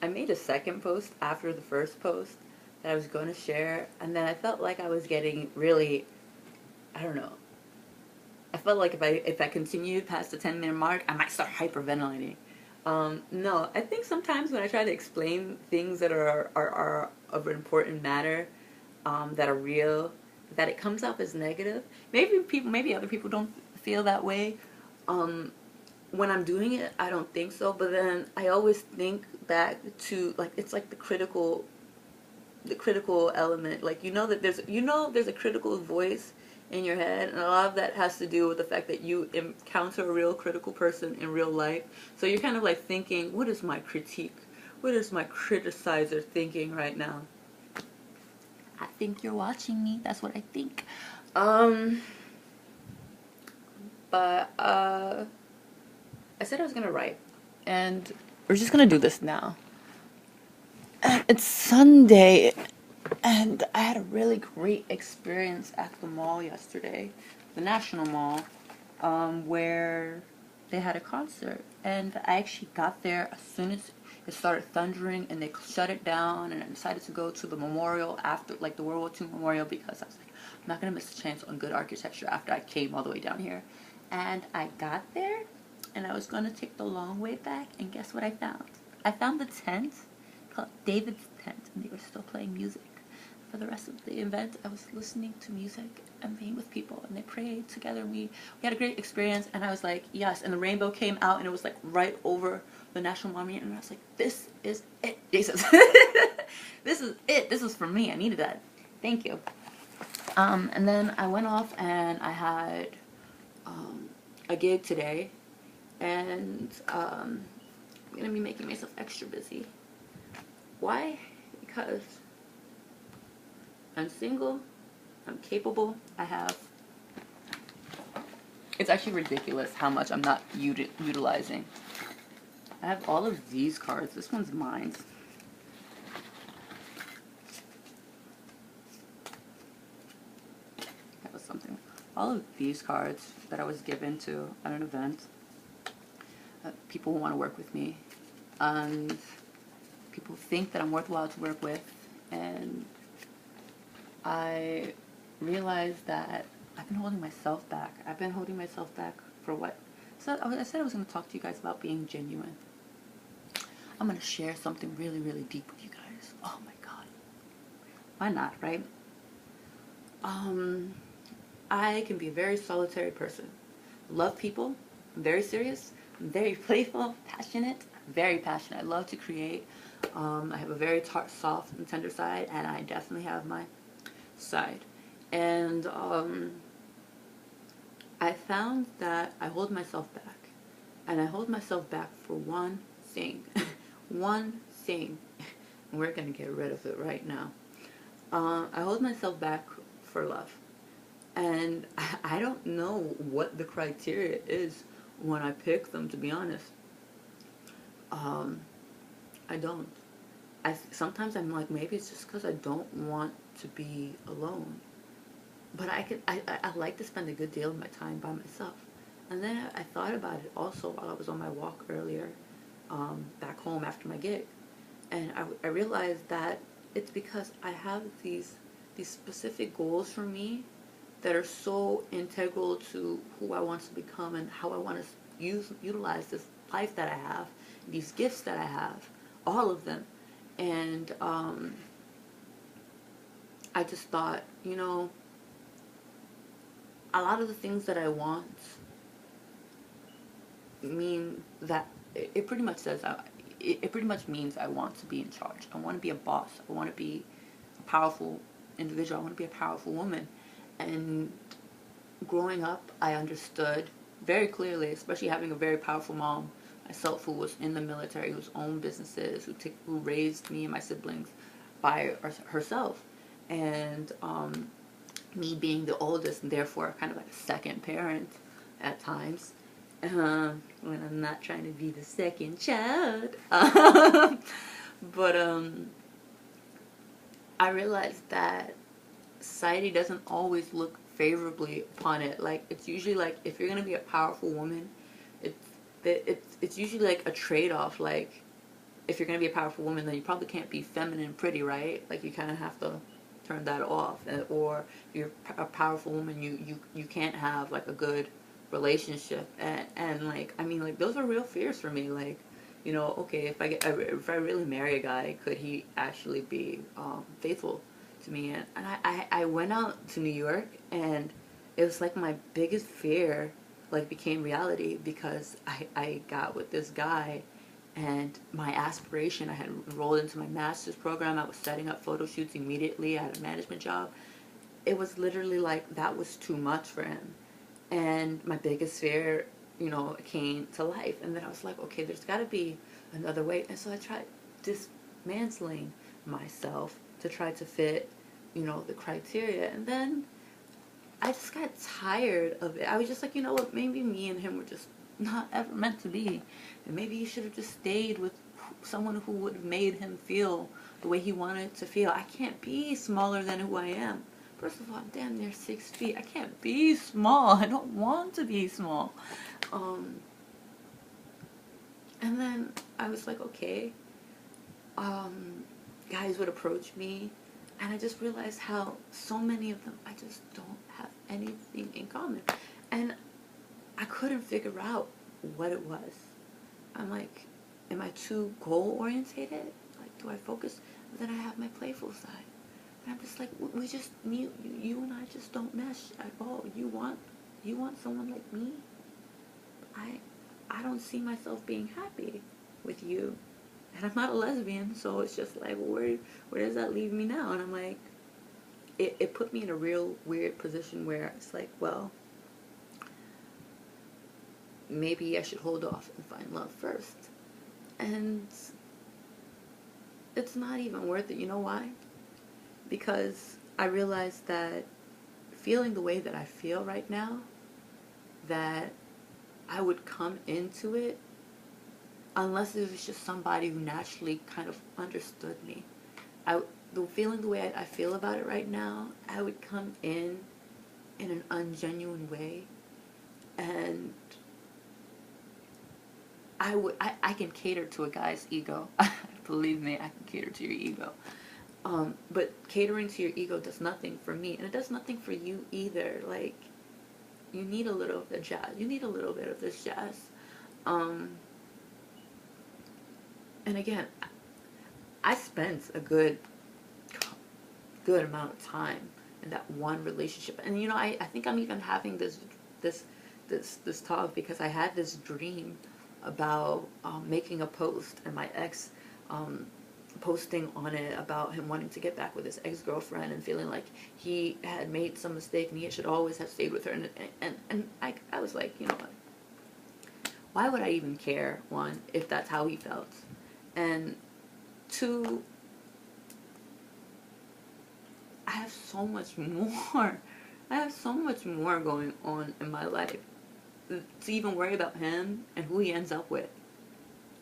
I made a second post after the first post that I was going to share, and then I felt like I was getting really, I don't know. I felt like if I continued past the 10-minute mark, I might start hyperventilating. No, I think sometimes when I try to explain things that are of an important matter, that are real, that it comes off as negative. Maybe other people don't feel that way. Um, when I'm doing it, I don't think so. But then I always think back to, like, it's like the critical element. Like, that there's a critical voice in your head, and a lot of that has to do with the fact that you encounter a real critical person in real life. So you're kind of like thinking, what is my critique? What is my criticizer thinking right now? I think you're watching me. That's what I think. Um, but I said I was gonna write, and we're just gonna do this now. And it's Sunday, and I had a really great experience at the mall yesterday, the National Mall, where they had a concert, and I actually got there as soon as it started thundering, and they shut it down, and I decided to go to the memorial after, like the World War II memorial, because I was like, I'm not gonna miss a chance on good architecture after I came all the way down here. And I got there, and I was gonna take the long way back, and guess what I found? I found the tent called David's Tent, and they were still playing music. For the rest of the event, I was listening to music and being with people, and they prayed together. We had a great experience, and I was like, yes. And the rainbow came out, and it was like right over the National Monument, and I was like, this is it, Jesus. This is it. This is for me. I needed that. Thank you. And then I went off, and I had a gig today, and I'm gonna be making myself extra busy. Why? Because I'm single, I'm capable, I have. It's actually ridiculous how much I'm not utilizing. I have all of these cards. This one's mine. That was something. All of these cards that I was given to at an event. People who want to work with me. And people think that I'm worthwhile to work with. And I realized that I've been holding myself back. I've been holding myself back for what? So I said I was going to talk to you guys about being genuine. I'm going to share something really, really deep with you guys. Oh my God. Why not, right? I can be a very solitary person. Love people. I'm very serious. I'm very playful, passionate, very passionate. I love to create. I have a very soft and tender side, and I definitely have my side. And I found that I hold myself back. And I hold myself back for one thing. One thing. And we're going to get rid of it right now. I hold myself back for love. And I don't know what the criteria is when I pick them, to be honest. I don't. Sometimes I'm like, maybe it's just because I don't want to be alone. But I like to spend a good deal of my time by myself. And then I thought about it also while I was on my walk earlier, back home after my gig. And I realized that it's because I have these specific goals for me that are so integral to who I want to become and how I want to utilize this life that I have, these gifts that I have, all of them. And I just thought, a lot of the things that I want mean that it pretty much says it pretty much means I want to be in charge. I want to be a boss. I want to be a powerful individual. I want to be a powerful woman. And growing up, I understood very clearly, especially having a very powerful mom myself, who was in the military, who's owned businesses, who raised me and my siblings by herself, and me being the oldest and therefore kind of like a second parent at times, when I'm not trying to be the second child. But I realized that society doesn't always look favorably upon it. Like, it's usually like, if you're gonna be a powerful woman, it's usually like a trade-off. Like, if you're going to be a powerful woman, then you probably can't be feminine and pretty, right? Like, you kind of have to turn that off. Or if you're a powerful woman, you can't have, like, a good relationship. And like, I mean, like, those are real fears for me. Like, you know, okay, if I really marry a guy, could he actually be faithful to me? And I went out to New York, and it was like my biggest fear, like, became reality, because I got with this guy, and my aspiration, I had enrolled into my master's program, I was setting up photo shoots immediately, I had a management job. It was literally like, that was too much for him. And my biggest fear, you know, came to life. And then I was like, okay, there's got to be another way. And so I tried dismantling myself to try to fit, you know, the criteria. And then I just got tired of it. I was just like, you know what, maybe me and him were just not ever meant to be. And maybe he should have just stayed with someone who would have made him feel the way he wanted to feel. I can't be smaller than who I am. First of all, I'm damn near 6 feet. I can't be small. I don't want to be small. And then I was like, okay. Guys would approach me, and I just realized how so many of them, I just don't have anything in common. And I couldn't figure out what it was. I'm like, am I too goal-orientated? Like, do I focus? But then I have my playful side. And I'm just like, we just, you and I just don't mesh at all. You want someone like me? I don't see myself being happy with you. And I'm not a lesbian, so it's just like, where does that leave me now? And I'm like, it put me in a real weird position where it's like, well, maybe I should hold off and find love first. And it's not even worth it. You know why? Because I realized that feeling the way that I feel right now, that I would come into it unless it was just somebody who naturally kind of understood me. Feeling the way I feel about it right now, I would come in an ungenuine way, and I can cater to a guy's ego. Believe me, I can cater to your ego. But catering to your ego does nothing for me, and it does nothing for you either. Like, you need a little of the jazz. You need a little bit of this jazz. And again, I spent a good amount of time in that one relationship. And you know, I think I'm even having this talk because I had this dream about making a post, and my ex posting on it about him wanting to get back with his ex-girlfriend and feeling like he had made some mistake and he should always have stayed with her. And I was like, you know what? Why would I even care, one, if that's how he felt? And two, I have so much more. I have so much more going on in my life to even worry about him and who he ends up with.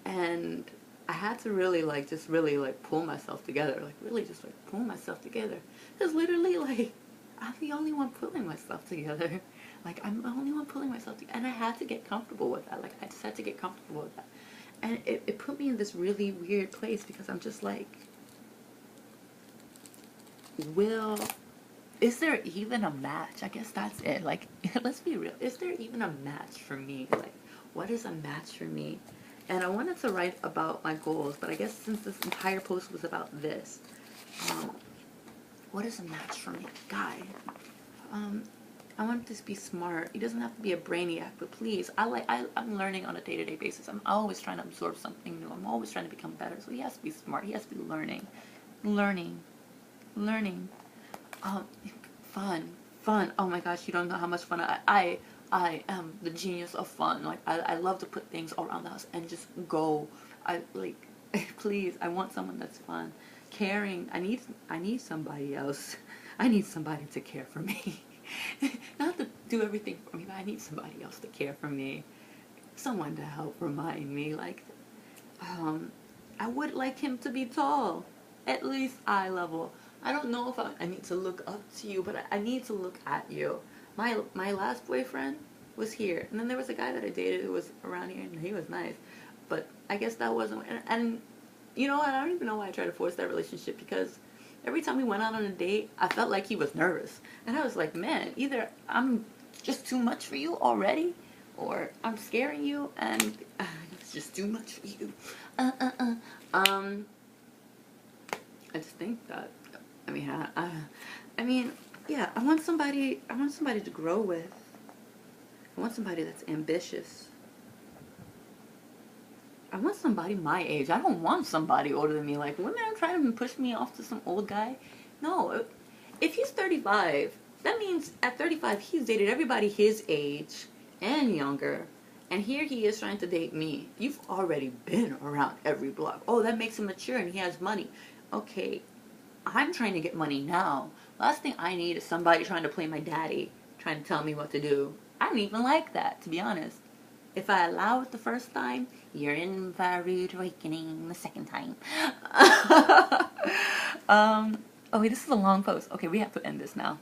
And I had to really, like, just really, like, pull myself together. Like, really just, like, pull myself together. Because literally, like, I'm the only one pulling myself together. Like, I'm the only one pulling myself together. And I had to get comfortable with that. Like, I just had to get comfortable with that. And it put me in this really weird place because I'm just like, is there even a match? I guess that's it. Like, let's be real. Is there even a match for me? Like, what is a match for me? And I wanted to write about my goals, but I guess since this entire post was about this, what is a match for me? Guy. I want this to be smart. He doesn't have to be a brainiac, but please, I'm learning on a day-to-day basis. I'm always trying to absorb something new. I'm always trying to become better. So he has to be smart. He has to be learning. Fun. Oh my gosh, you don't know how much fun I am the genius of fun. Like, I love to put things around the house and just go. Please, I want someone that's fun. Caring. I need somebody else. I need somebody to care for me. Not to do everything for me, but I need somebody else to care for me. Someone to help remind me. Like, I would like him to be tall. At least eye level. I don't know if I need to look up to you, but I need to look at you. My last boyfriend was here, and then there was a guy that I dated who was around here, and he was nice, but I guess that wasn't. And you know what? I don't even know why I tried to force that relationship, because every time we went out on a date, I felt like he was nervous. And I was like, man, either I'm just too much for you already, or I'm scaring you and it's just too much for you. I just think that, I mean, I mean, yeah, I want somebody to grow with. I want somebody that's ambitious. I want somebody my age. I don't want somebody older than me. Like, women are trying to push me off to some old guy. No, if he's 35, that means at 35 he's dated everybody his age and younger. And here he is trying to date me. You've already been around every block. Oh, that makes him mature and he has money. Okay, I'm trying to get money now. Last thing I need is somebody trying to play my daddy, trying to tell me what to do. I don't even like that, to be honest. If I allow it the first time, you're in for a rude awakening the second time. Oh wait, this is a long post. Okay, we have to end this now.